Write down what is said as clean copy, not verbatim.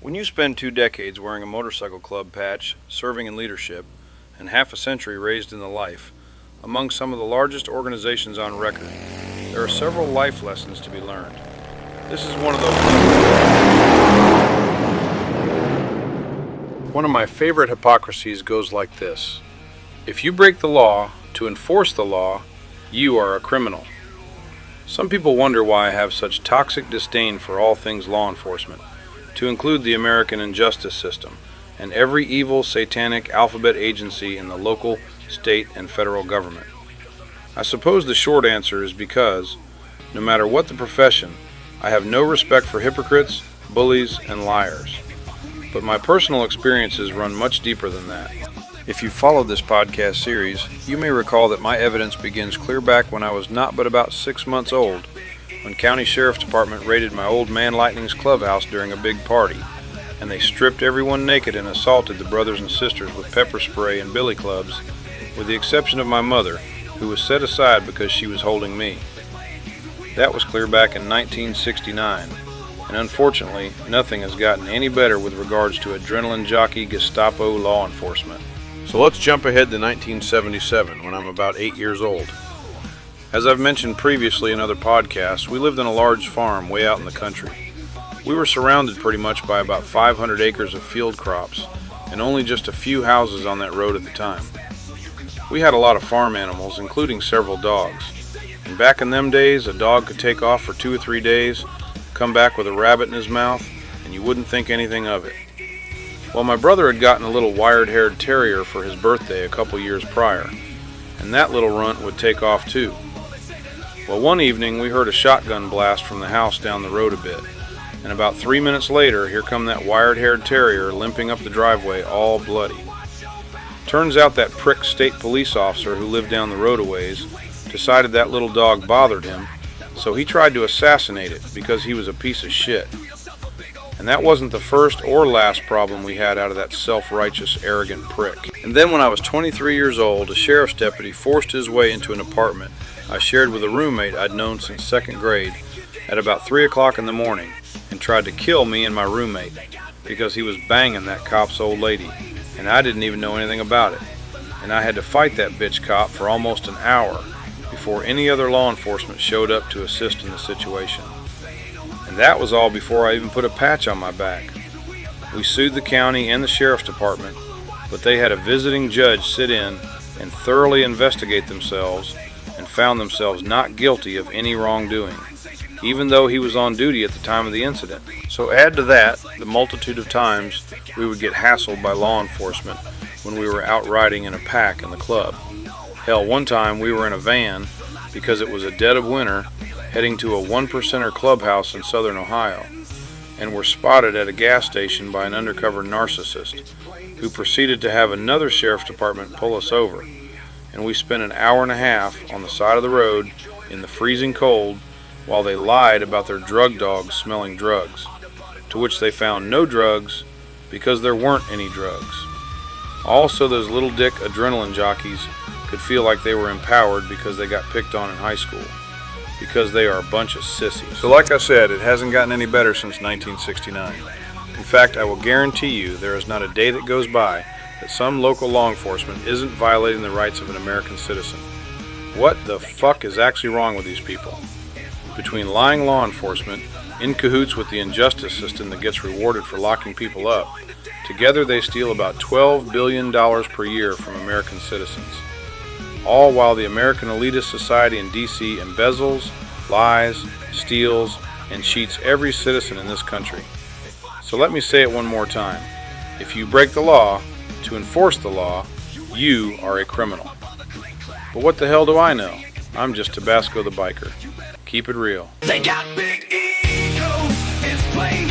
When you spend 2 decades wearing a motorcycle club patch, serving in leadership, and half a century raised in the life, among some of the largest organizations on record, there are several life lessons to be learned. This is one of those lessons. One of my favorite hypocrisies goes like this. If you break the law to enforce the law, you are a criminal. Some people wonder why I have such toxic disdain for all things law enforcement, to include the American injustice system and every evil satanic alphabet agency in the local, state, and federal government. I suppose the short answer is because, no matter what the profession, I have no respect for hypocrites, bullies, and liars. But my personal experiences run much deeper than that. If you followed this podcast series, you may recall that my evidence begins clear back when I was not but about 6 months old, when County Sheriff's Department raided my old man Lightning's clubhouse during a big party, and they stripped everyone naked and assaulted the brothers and sisters with pepper spray and billy clubs, with the exception of my mother, who was set aside because she was holding me. That was clear back in 1969, and unfortunately, nothing has gotten any better with regards to adrenaline jockey Gestapo law enforcement. So let's jump ahead to 1977, when I'm about 8 years old. As I've mentioned previously in other podcasts, we lived on a large farm way out in the country. We were surrounded pretty much by about 500 acres of field crops, and only just a few houses on that road at the time. We had a lot of farm animals, including several dogs. And back in them days, a dog could take off for 2 or 3 days, come back with a rabbit in his mouth, and you wouldn't think anything of it. Well, my brother had gotten a little wire-haired terrier for his birthday a couple years prior, and that little runt would take off too. Well, one evening we heard a shotgun blast from the house down the road a bit, and about 3 minutes later, here come that wire-haired terrier limping up the driveway all bloody. Turns out that prick state police officer who lived down the road a ways decided that little dog bothered him, so he tried to assassinate it because he was a piece of shit. And that wasn't the first or last problem we had out of that self-righteous, arrogant prick. And then when I was 23 years old, a sheriff's deputy forced his way into an apartment I shared with a roommate I'd known since 2nd grade at about 3 o'clock in the morning and tried to kill me and my roommate because he was banging that cop's old lady, and I didn't even know anything about it. And I had to fight that bitch cop for almost an hour before any other law enforcement showed up to assist in the situation. And that was all before I even put a patch on my back. We sued the county and the sheriff's department, but they had a visiting judge sit in and thoroughly investigate themselves and found themselves not guilty of any wrongdoing, even though he was on duty at the time of the incident. So add to that the multitude of times we would get hassled by law enforcement when we were out riding in a pack in the club. Hell, one time we were in a van because it was a dead of winter heading to a 1%er clubhouse in southern Ohio, and were spotted at a gas station by an undercover narcissist who proceeded to have another sheriff's department pull us over, and we spent an hour and a half on the side of the road in the freezing cold while they lied about their drug dogs smelling drugs, to which they found no drugs because there weren't any drugs. Also, those little dick adrenaline jockeys could feel like they were empowered because they got picked on in high school, because they are a bunch of sissies. So like I said, it hasn't gotten any better since 1969. In fact, I will guarantee you there is not a day that goes by that some local law enforcement isn't violating the rights of an American citizen. What the fuck is actually wrong with these people? Between lying law enforcement, in cahoots with the injustice system that gets rewarded for locking people up, together they steal about $12 billion per year from American citizens. All while the American elitist society in D.C. embezzles, lies, steals, and cheats every citizen in this country. So let me say it one more time. If you break the law, to enforce the law, you are a criminal. But what the hell do I know? I'm just Tabasco the Biker. Keep it real. They got big egos, it's plain